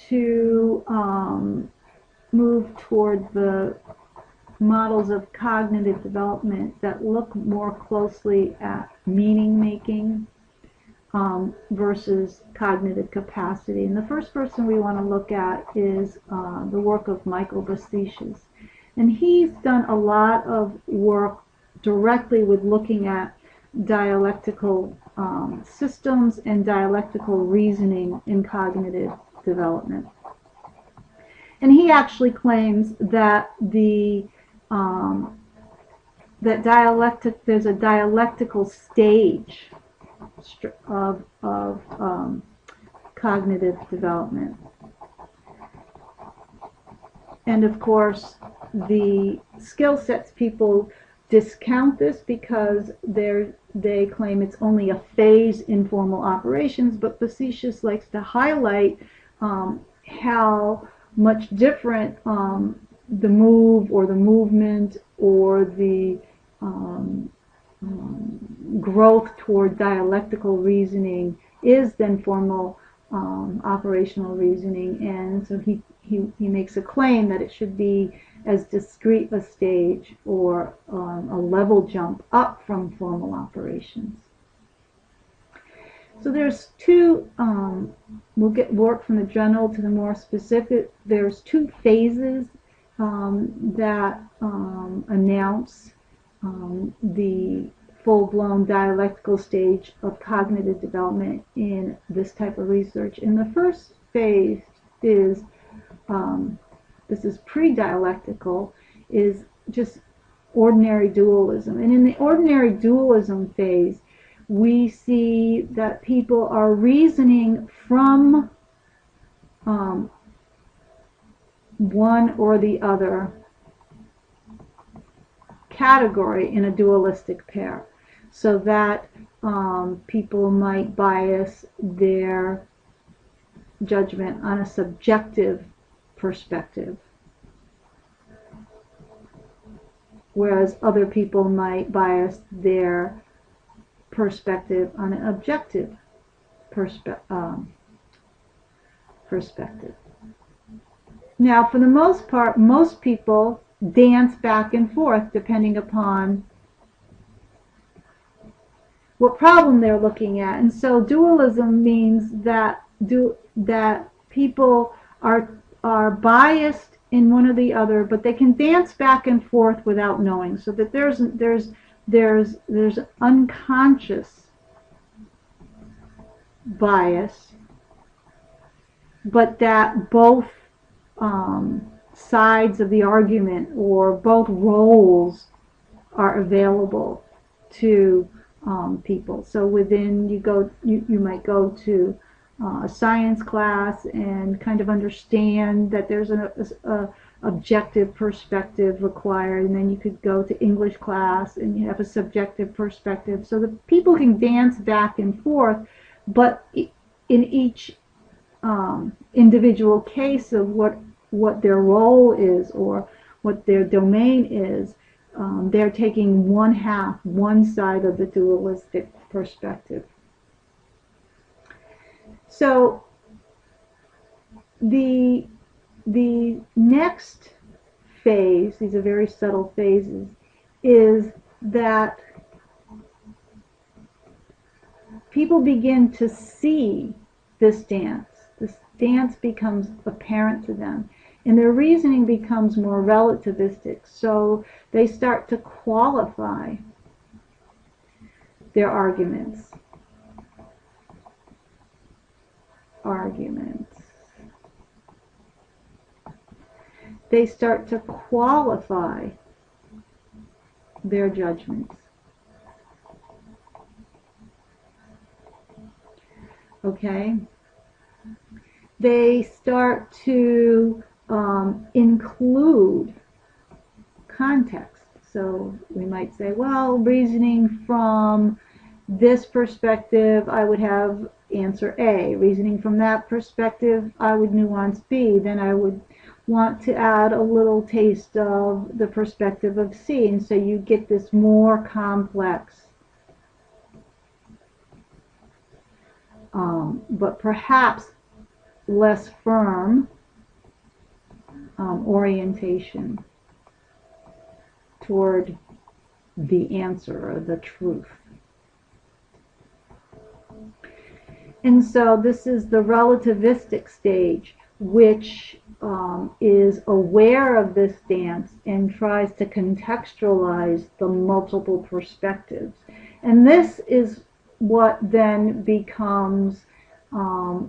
to move toward the models of cognitive development that look more closely at meaning making versus cognitive capacity. And the first person we want to look at is the work of Michael Basichis. And he's done a lot of work directly with looking at dialectical systems and dialectical reasoning in cognitive development. And he actually claims that there's a dialectical stage of cognitive development. And of course, the skill sets people discount this because they claim it's only a phase in formal operations, but Basichis likes to highlight how much different the move or the movement or the growth toward dialectical reasoning is than formal operational reasoning. And so he makes a claim that it should be as discrete a stage or a level jump up from formal operations. So there's two, we'll work from the general to the more specific. There's two phases that announce the full-blown dialectical stage of cognitive development in this type of research. And the first phase is, this is pre-dialectical, is just ordinary dualism. And in the ordinary dualism phase, we see that people are reasoning from one or the other category in a dualistic pair, so that people might bias their judgment on a subjective perspective, whereas other people might bias their perspective on an objective perspective. Now, for the most part, most people dance back and forth depending upon what problem they're looking at. And so dualism means that people are biased in one or the other, but they can dance back and forth without knowing, so that there's unconscious bias, but that both sides of the argument or both roles are available to people. So within, you might go to a science class and kind of understand that there's an objective perspective required, and then you could go to English class and you have a subjective perspective. So the people can dance back and forth, but in each individual case of what their role is or what their domain is, they're taking one side of the dualistic perspective. So the next phase, these are very subtle phases, is that people begin to see this dance. This dance becomes apparent to them, and their reasoning becomes more relativistic. So they start to qualify their arguments. They start to qualify their judgments. Okay? They start to include context. So we might say, well, reasoning from this perspective, I would have answer A. Reasoning from that perspective, I would nuance B. Then I would want to add a little taste of the perspective of C. And so you get this more complex, but perhaps less firm orientation toward the answer or the truth. And so this is the relativistic stage, which is aware of this dance and tries to contextualize the multiple perspectives. And this is what then becomes the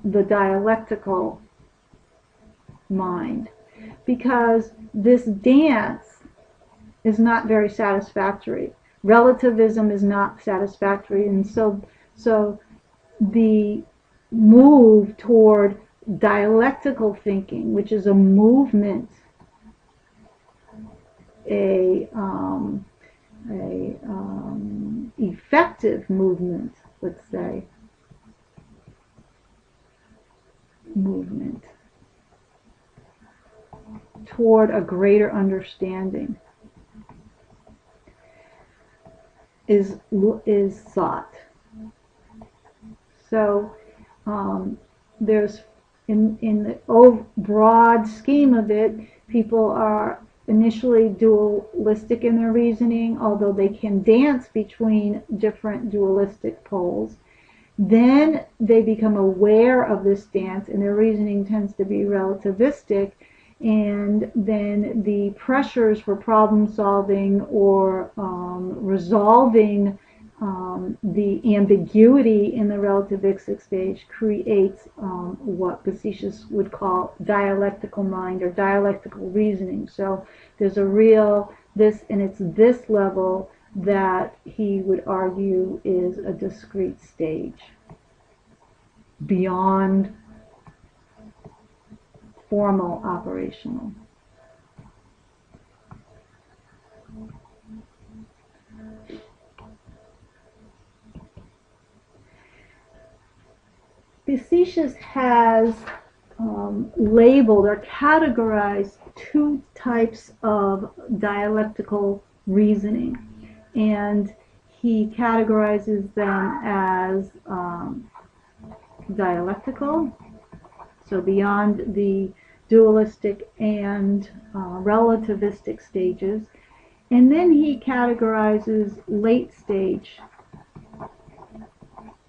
dialectical mind, because this dance is not very satisfactory. Relativism is not satisfactory, and so the move toward dialectical thinking, which is a movement, a effective movement, let's say, movement toward a greater understanding is sought. So there's in the broad scheme of it, people are initially dualistic in their reasoning, although they can dance between different dualistic poles. Then they become aware of this dance, and their reasoning tends to be relativistic, and then the pressures for problem solving or resolving the ambiguity in the relativistic stage creates what Facetious would call dialectical mind or dialectical reasoning. So there's a real this, and it's this level that he would argue is a discrete stage beyond formal operational. Facetious has labeled or categorized two types of dialectical reasoning, and he categorizes them as dialectical, so beyond the dualistic and relativistic stages, and then he categorizes late stage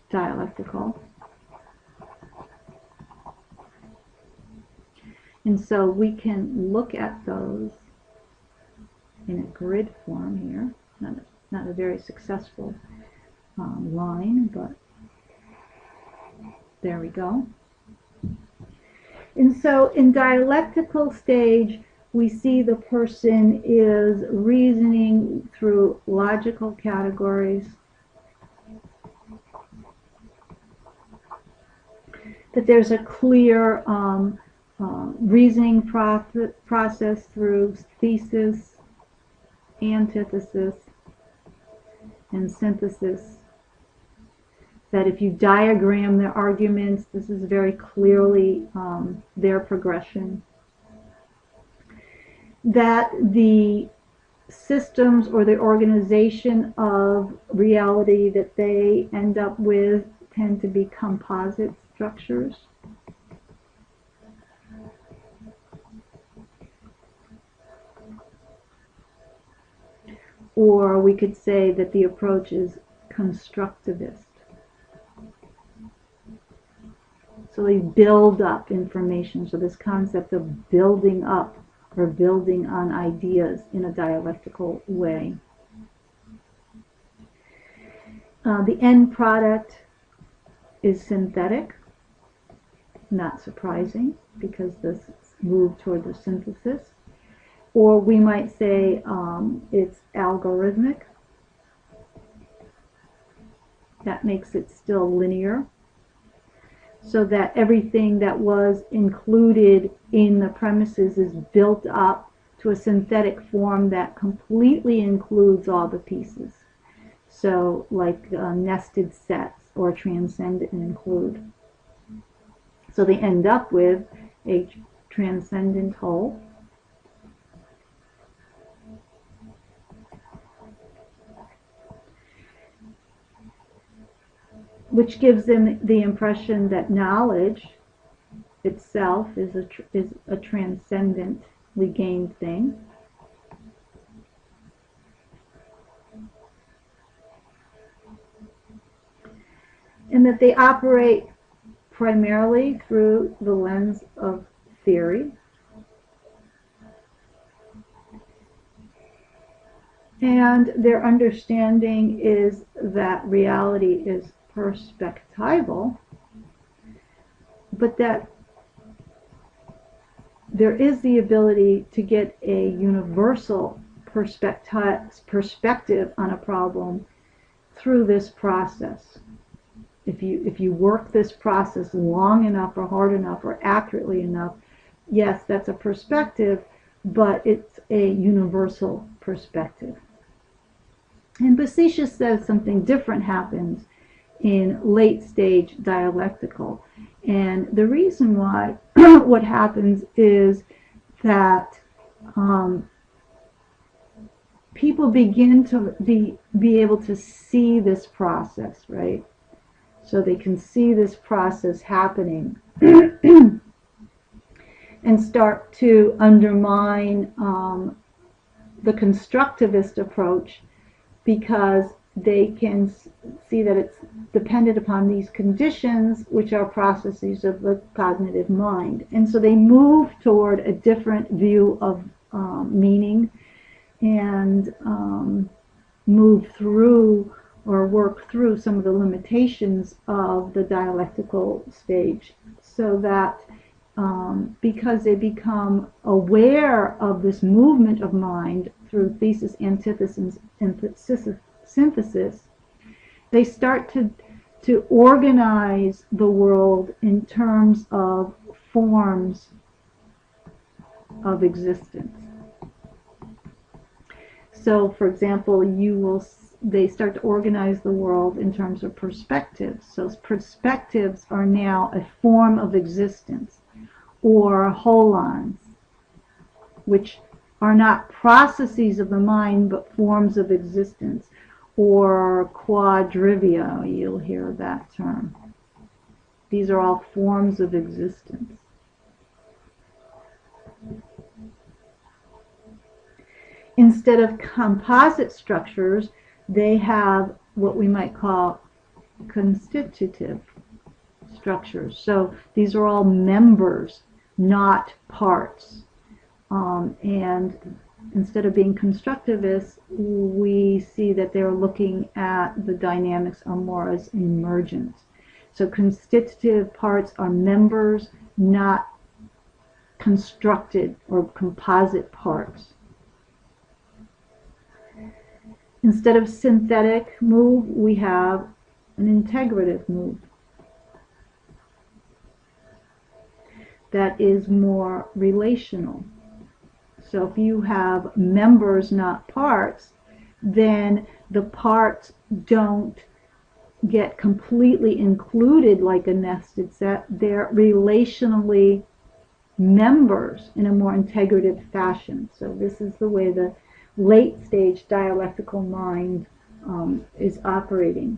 dialectical. And so we can look at those in a grid form here. Not a very successful line, but there we go. And so in dialectical stage, we see the person is reasoning through logical categories, that there's a clear reasoning process through thesis, antithesis, and synthesis. That if you diagram their arguments, this is very clearly their progression. That the systems or the organization of reality that they end up with tend to be composite structures. Or we could say that the approach is constructivist. So they build up information. So this concept of building up or building on ideas in a dialectical way. The end product is synthetic. Not surprising, because this moved toward the synthesis. Or we might say it's algorithmic. That makes it still linear, so that everything that was included in the premises is built up to a synthetic form that completely includes all the pieces. So like nested sets or transcend and include. So they end up with a transcendent whole. which gives them the impression that knowledge itself is a transcendently gained thing. And that they operate primarily through the lens of theory. And their understanding is that reality is perspectival, but that there is the ability to get a universal perspective on a problem through this process. If you work this process long enough or hard enough or accurately enough, yes, that's a perspective, but it's a universal perspective. And Basisha says something different happens in late stage dialectical. And the reason why what happens is that people begin to be able to see this process, right? So they can see this process happening and start to undermine the constructivist approach, because they can see that it's dependent upon these conditions, which are processes of the cognitive mind. And so they move toward a different view of meaning and move through or work through some of the limitations of the dialectical stage, so that because they become aware of this movement of mind through thesis, antithesis, and synthesis, they start to organize the world in terms of forms of existence. So, for example, they start to organize the world in terms of perspectives. So perspectives are now a form of existence, or holons, which are not processes of the mind but forms of existence, or quadrivia, you'll hear that term. These are all forms of existence. Instead of composite structures, they have what we might call constitutive structures. So these are all members, not parts. And instead of being constructivists, we see that they're looking at the dynamics are more as emergent. So constitutive parts are members, not constructed or composite parts. Instead of synthetic move, we have an integrative move that is more relational. So if you have members, not parts, then the parts don't get completely included like a nested set. They're relationally members in a more integrative fashion. So this is the way the late stage dialectical mind is operating.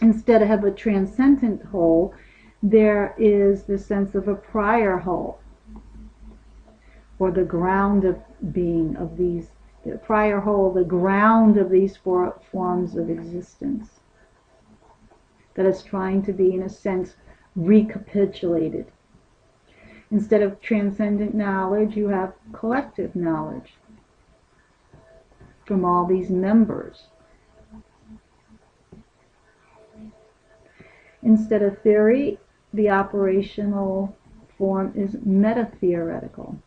Instead of a transcendent whole, there is the sense of a prior whole, or the ground of being of these, the prior whole, the ground of these four forms of existence that is trying to be, in a sense, recapitulated. Instead of transcendent knowledge, you have collective knowledge from all these members. Instead of theory, the operational form is meta-theoretical.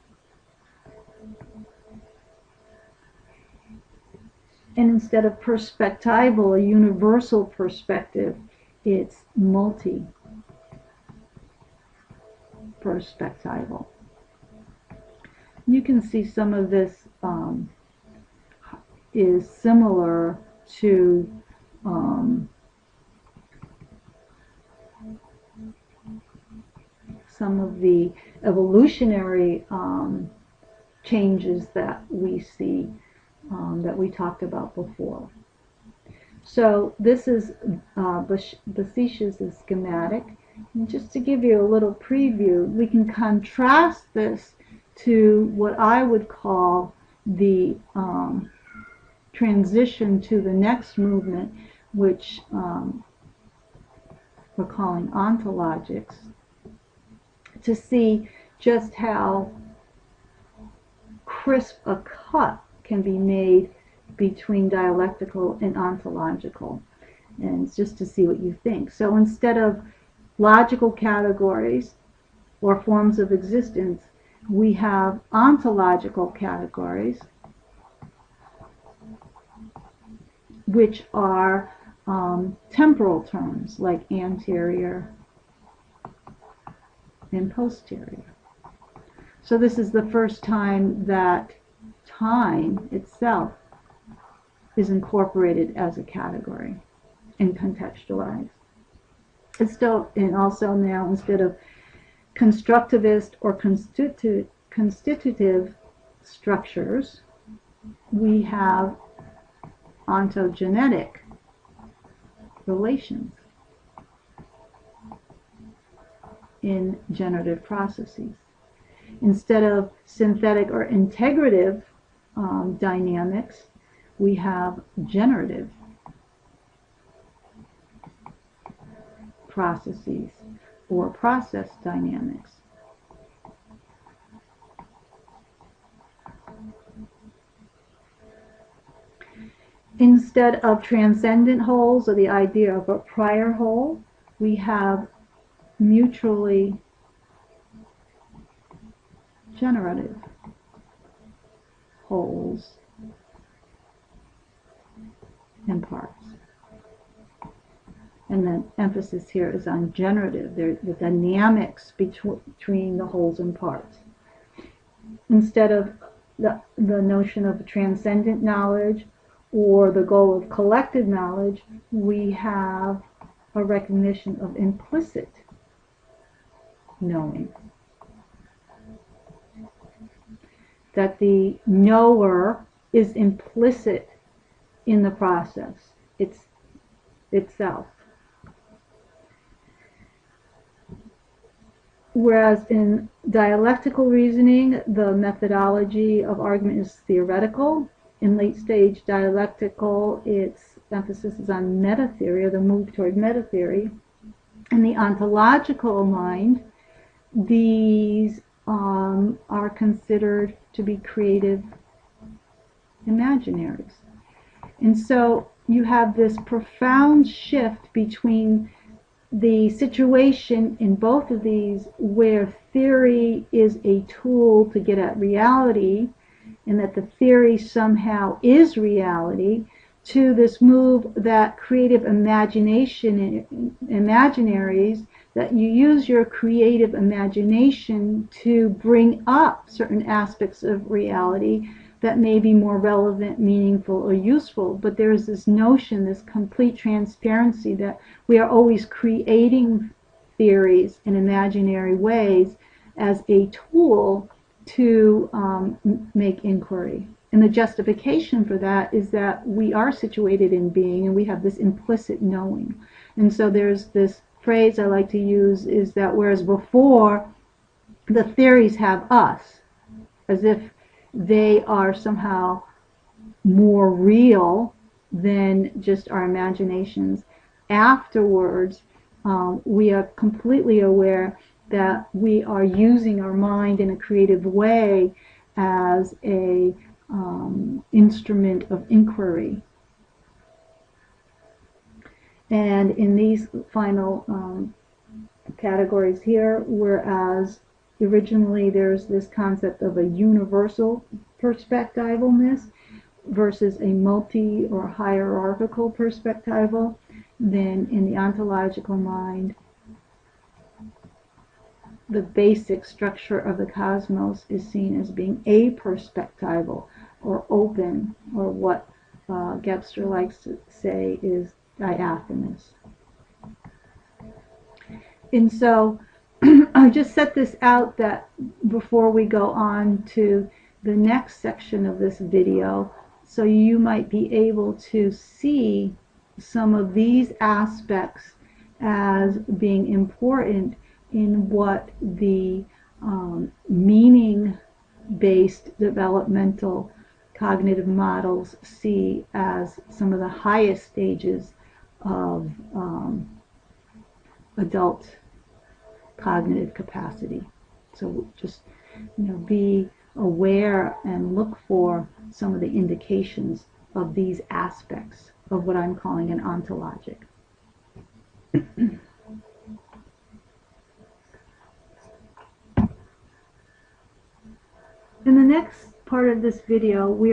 And instead of perspectival, a universal perspective, it's multi-perspectival. You can see some of this is similar to some of the evolutionary changes that we see, that we talked about before. So this is Basish's schematic. And just to give you a little preview, we can contrast this to what I would call the transition to the next movement, which we're calling ontologics, to see just how crisp a cut can be made between dialectical and ontological, and just to see what you think. So instead of logical categories or forms of existence, we have ontological categories, which are temporal terms like anterior and posterior. So this is the first time that time itself is incorporated as a category and contextualized. It's still, and also now, instead of constructivist or constitutive structures, we have ontogenetic relations in generative processes. Instead of synthetic or integrative dynamics, we have generative processes or process dynamics. Instead of transcendent wholes or the idea of a prior whole, we have mutually generative wholes and parts. And the emphasis here is on generative, the dynamics between the wholes and parts. Instead of the notion of transcendent knowledge or the goal of collective knowledge, we have a recognition of implicit knowing. That the knower is implicit in the process itself. Whereas in dialectical reasoning, the methodology of argument is theoretical. In late-stage dialectical, its emphasis is on meta-theory, or the move toward meta-theory. In the ontological mind, these are considered to be creative imaginaries. And so you have this profound shift between the situation in both of these where theory is a tool to get at reality, and that the theory somehow is reality, to this move that creative imagination, imaginaries, that you use your creative imagination to bring up certain aspects of reality that may be more relevant, meaningful, or useful. But there's this notion, this complete transparency, that we are always creating theories in imaginary ways as a tool to make inquiry. And the justification for that is that we are situated in being, and we have this implicit knowing. And so there's this phrase I like to use, is that whereas before the theories have us, as if they are somehow more real than just our imaginations, afterwards we are completely aware that we are using our mind in a creative way as a instrument of inquiry. And in these final categories here, whereas originally there's this concept of a universal perspectivalness versus a multi or hierarchical perspectival, then in the ontological mind, the basic structure of the cosmos is seen as being a-perspectival or open, or what Gebster likes to say is diaphanous. And so I just set this out that before we go on to the next section of this video, so you might be able to see some of these aspects as being important in what the meaning-based developmental cognitive models see as some of the highest stages of adult cognitive capacity. So just be aware and look for some of the indications of these aspects of what I'm calling an ontologic. In the next part of this video, we